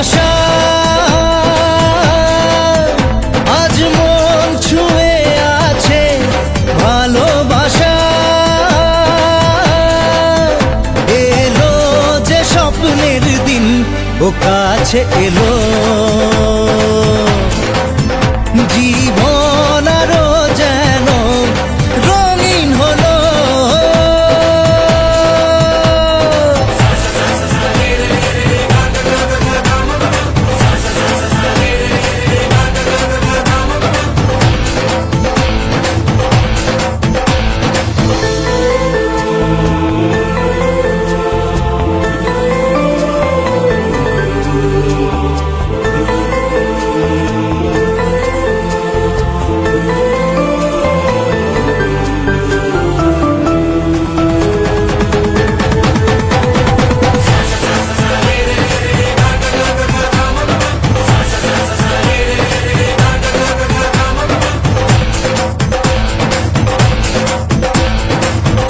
ভালোবাসা আজ মন ছুঁয়ে আছে, ভালোবাসা এলো যে স্বপ্নের দিন ও কাছে এলো, জীবন আরো যেন রঙিন হলো।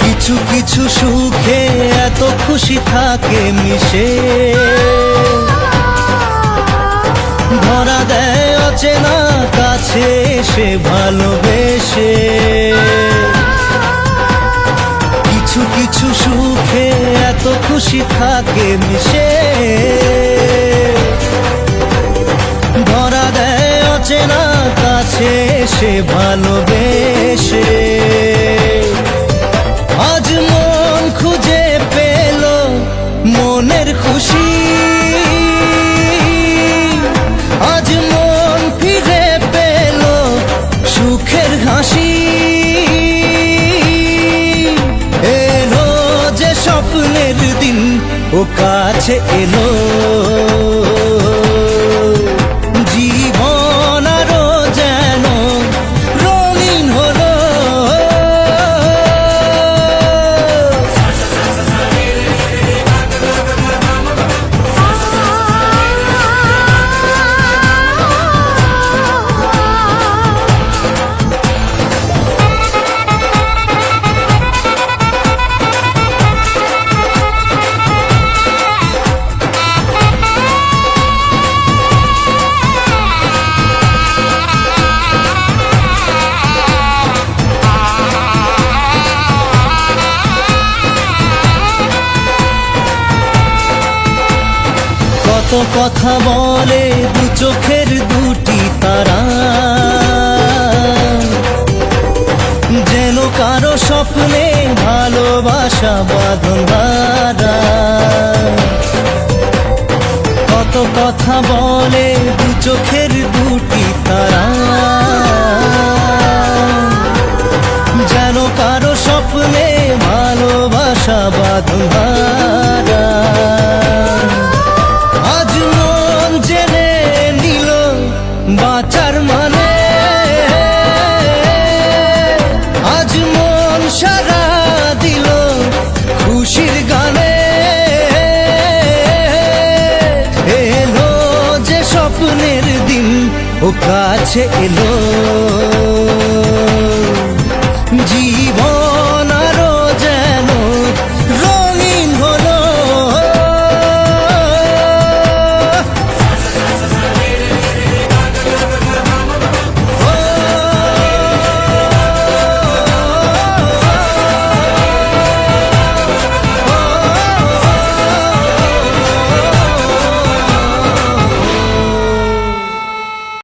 কিছু কিছু সুখে এত খুশি থাকে মিশে, ধরা দেয় অচেনা কাছে এসে ভালোবেসে। কিছু কিছু সুখে এত খুশি থাকে মিশে, ধরা দেয় অচেনা কাছে এসে ভালোবেসে। আজ মন খুঁজে পেল মনের খুশি, আজ মন ফিরে পেল সুখের হাসি। এলো যে স্বপ্নের দিন ও কাছে এলো, জীবন আরো যেন রঙিন হলো। কত কথা বলে দু চোখের দুটি তারা, যেন কারো স্বপ্নে ভালোবাসা বাঁধন ধারা। কত কথা বলে দু চোখের দুটি তারা, যেন কারো স্বপ্নে ভালোবাসা বাঁধন ধারা। আজ মন জেনে নিল বাঁচার মানে, আজ মন সারা দিল খুশির গানে। এলো যে স্বপ্নের দিন ও কাছে এলো, জীবন